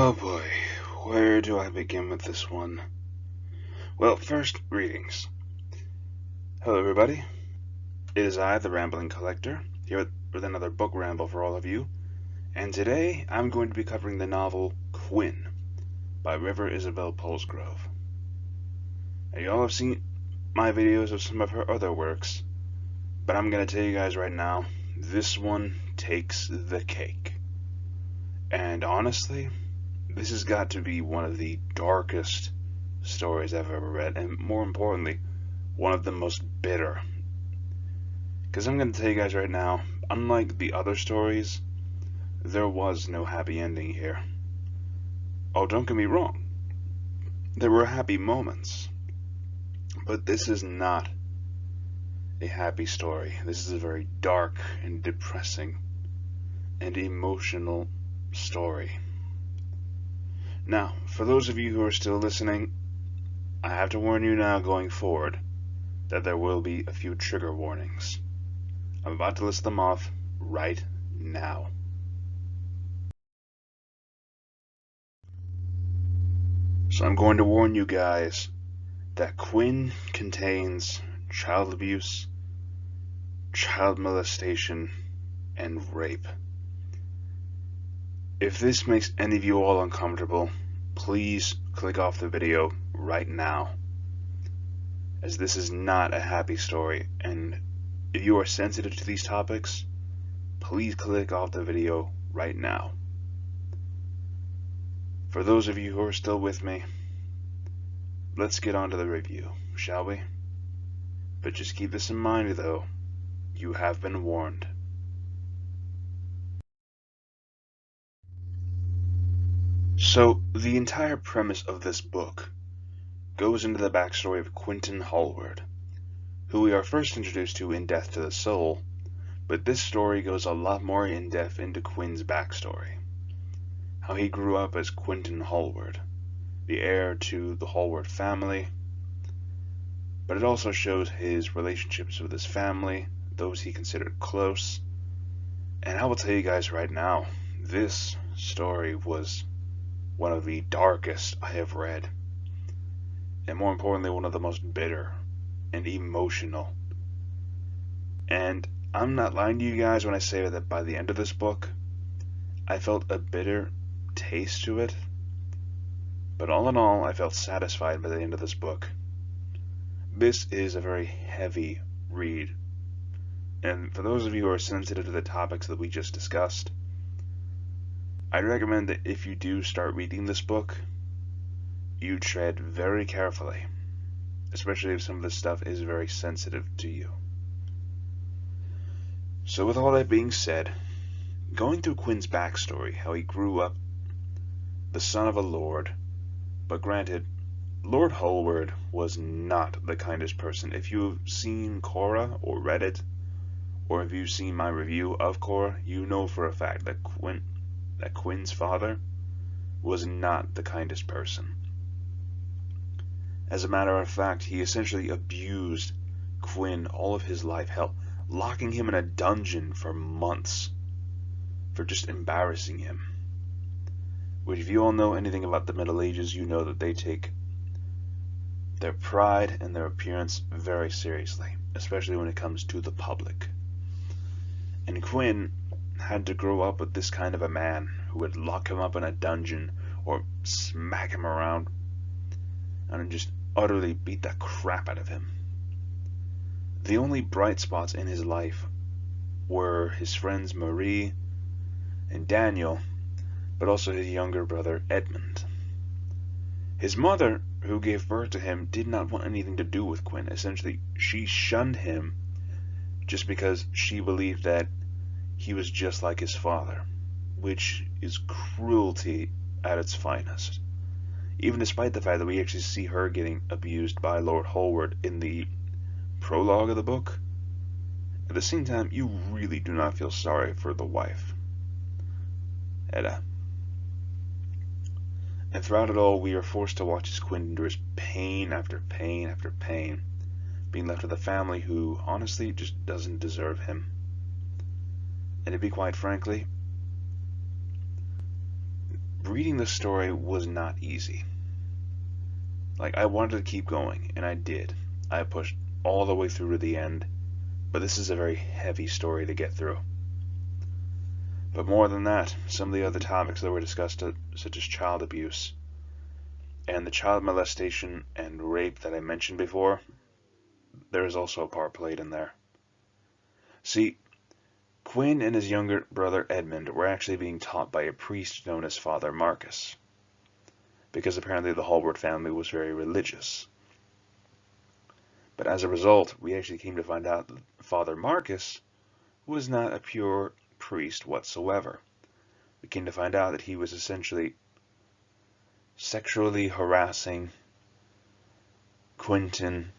Oh boy, where do I begin with this one? Well, first, greetings. Hello everybody, it is I, the Rambling Collector, here with another book ramble for all of you, and today I'm going to be covering the novel Quinn by River Isabelle Polsgrove. Now, you all have seen my videos of some of her other works, but I'm going to tell you guys right now, this one takes the cake. And honestly, this has got to be one of the darkest stories I've ever read, and more importantly, one of the most bitter. Because I'm going to tell you guys right now, unlike the other stories, there was no happy ending here. Oh, don't get me wrong, there were happy moments, but this is not a happy story. This is a very dark and depressing and emotional story. Now, for those of you who are still listening, I have to warn you now going forward that there will be a few trigger warnings. I'm about to list them off right now. So I'm going to warn you guys that Quinn contains child abuse, child molestation, and rape. If this makes any of you all uncomfortable, please click off the video right now, as this is not a happy story, and if you are sensitive to these topics, please click off the video right now. For those of you who are still with me, let's get on to the review, shall we? But just keep this in mind though, you have been warned. So, the entire premise of this book goes into the backstory of Quentin Hallward, who we are first introduced to in Death to the Soul, but this story goes a lot more in-depth into Quinn's backstory. How he grew up as Quentin Hallward, the heir to the Hallward family, but it also shows his relationships with his family, those he considered close, and I will tell you guys right now, this story was one of the darkest I have read, and more importantly, one of the most bitter and emotional. And I'm not lying to you guys when I say that by the end of this book, I felt a bitter taste to it, but all in all, I felt satisfied by the end of this book. This is a very heavy read, and for those of you who are sensitive to the topics that we just discussed, I'd recommend that if you do start reading this book, you tread very carefully, especially if some of this stuff is very sensitive to you. So with all that being said, going through Quinn's backstory, how he grew up the son of a lord, but granted, Lord Hallward was not the kindest person. If you've seen Korra or read it, or if you've seen my review of Korra, you know for a fact that Quinn's father was not the kindest person. As a matter of fact, he essentially abused Quinn all of his life, hell, locking him in a dungeon for months for just embarrassing him. Which, if you all know anything about the Middle Ages, you know that they take their pride and their appearance very seriously, especially when it comes to the public. And Quinn had to grow up with this kind of a man who would lock him up in a dungeon or smack him around and just utterly beat the crap out of him. The only bright spots in his life were his friends Marie and Daniel, but also his younger brother Edmund. His mother, who gave birth to him, did not want anything to do with Quinn. Essentially, she shunned him just because she believed that he was just like his father, which is cruelty at its finest. Even despite the fact that we actually see her getting abused by Lord Hallward in the prologue of the book, at the same time, you really do not feel sorry for the wife, Edda. And throughout it all, we are forced to watch as Quinn endures pain after pain after pain, being left with a family who, honestly, just doesn't deserve him. And to be quite frankly, reading the story was not easy. Like, I wanted to keep going, and I did. I pushed all the way through to the end, but this is a very heavy story to get through. But more than that, some of the other topics that were discussed, such as child abuse, and the child molestation and rape that I mentioned before, there is also a part played in there. See, Quinn and his younger brother Edmund were actually being taught by a priest known as Father Marcus, because apparently the Hallward family was very religious. But as a result, we actually came to find out that Father Marcus was not a pure priest whatsoever. We came to find out that he was essentially sexually harassing Quentin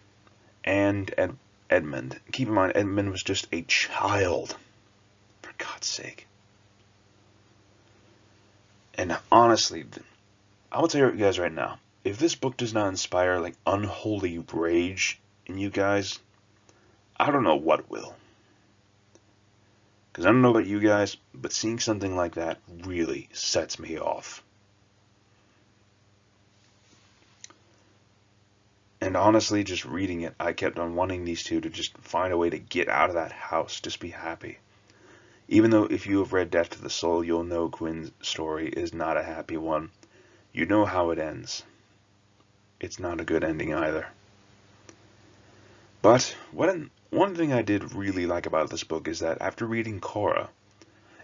and Edmund. Keep in mind, Edmund was just a child, for God's sake. And honestly, I will tell you guys right now, if this book does not inspire like unholy rage in you guys, I don't know what will. Because I don't know about you guys, but seeing something like that really sets me off. And honestly, just reading it, I kept on wanting these two to just find a way to get out of that house, just be happy. Even though if you have read Death to the Soul, you'll know Quinn's story is not a happy one. You know how it ends. It's not a good ending either. But one thing I did really like about this book is that after reading Cora,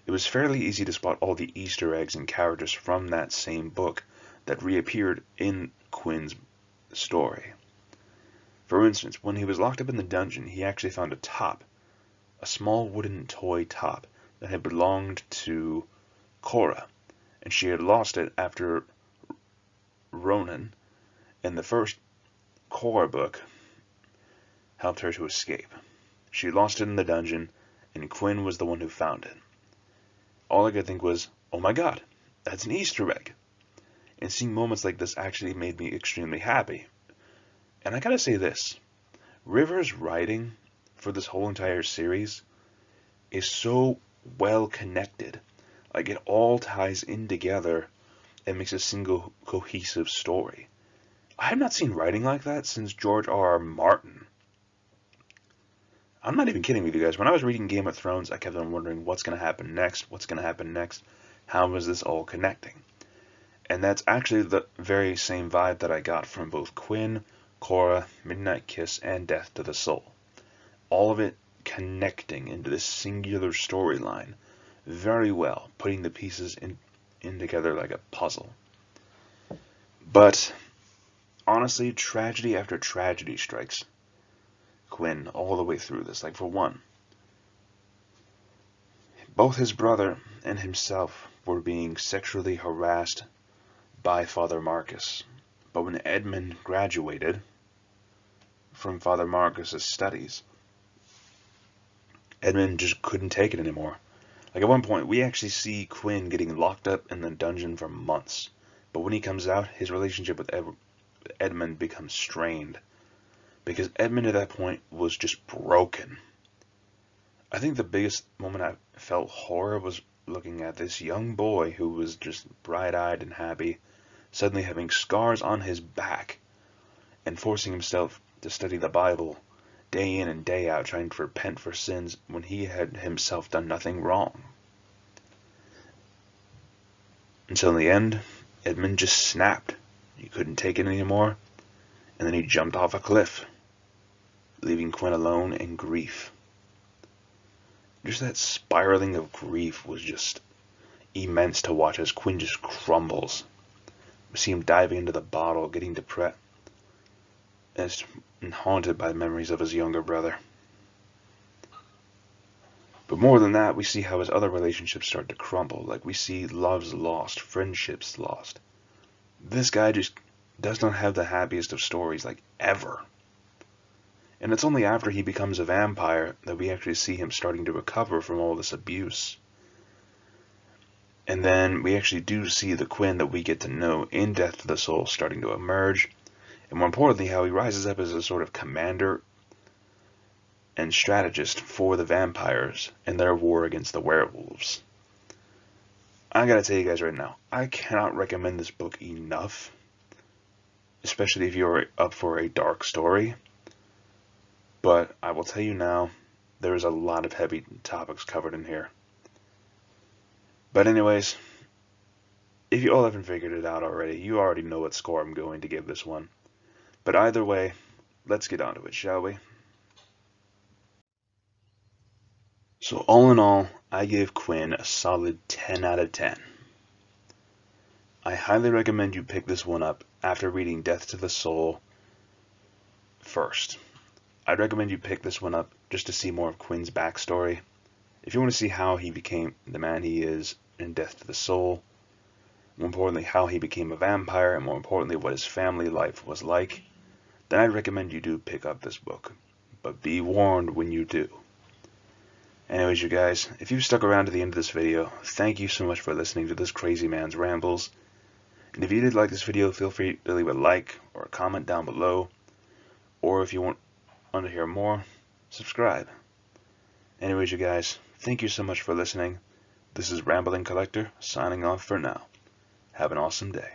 it was fairly easy to spot all the Easter eggs and characters from that same book that reappeared in Quinn's story. For instance, when he was locked up in the dungeon, he actually found a top, a small wooden toy top that had belonged to Cora, and she had lost it after Ronan, in the first Cora book, helped her to escape. She lost it in the dungeon, and Quinn was the one who found it. All I could think was, oh my god, that's an Easter egg. And seeing moments like this actually made me extremely happy. And I gotta say this, River's writing for this whole entire series is so well connected. Like, it all ties in together and makes a single cohesive story. I have not seen writing like that since George R.R. Martin. I'm not even kidding with you guys. When I was reading Game of Thrones, I kept on wondering what's going to happen next, what's going to happen next, how is this all connecting? And that's actually the very same vibe that I got from both Quinn, Cora, Midnight Kiss, and Death to the Soul. All of it connecting into this singular storyline very well, putting the pieces in together like a puzzle. But honestly, tragedy after tragedy strikes Quinn all the way through this. Like, for one, both his brother and himself were being sexually harassed by Father Marcus. But when Edmund graduated from Father Marcus's studies, Edmund just couldn't take it anymore. Like, at one point, we actually see Quinn getting locked up in the dungeon for months. But when he comes out, his relationship with Edmund becomes strained. Because Edmund at that point was just broken. I think the biggest moment I felt horror was looking at this young boy who was just bright-eyed and happy, suddenly having scars on his back, and forcing himself to study the Bible day in and day out, trying to repent for sins when he had himself done nothing wrong. Until in the end, Edmund just snapped. He couldn't take it anymore, and then he jumped off a cliff, leaving Quinn alone in grief. Just that spiraling of grief was just immense to watch as Quinn just crumbles. We see him diving into the bottle, getting depressed, and haunted by memories of his younger brother. But more than that, we see how his other relationships start to crumble. Like, we see loves lost, friendships lost. This guy just does not have the happiest of stories, like, ever. And it's only after he becomes a vampire that we actually see him starting to recover from all this abuse. And then we actually do see the Quinn that we get to know in Death to the Soul starting to emerge. And more importantly, how he rises up as a sort of commander and strategist for the vampires in their war against the werewolves. I gotta tell you guys right now, I cannot recommend this book enough, especially if you're up for a dark story. But I will tell you now, there's a lot of heavy topics covered in here. But anyways, if you all haven't figured it out already, you already know what score I'm going to give this one. But either way, let's get on to it, shall we? So all in all, I gave Quinn a solid 10 out of 10. I highly recommend you pick this one up after reading Death to the Soul first. I'd recommend you pick this one up just to see more of Quinn's backstory. If you want to see how he became the man he is in Death to the Soul, more importantly how he became a vampire, and more importantly what his family life was like, then I'd recommend you do pick up this book. But be warned when you do. Anyways, you guys, if you've stuck around to the end of this video, thank you so much for listening to this crazy man's rambles. And if you did like this video, feel free to leave a like or a comment down below. Or if you want to hear more, subscribe. Anyways, you guys, thank you so much for listening. This is Rambling Collector, signing off for now. Have an awesome day.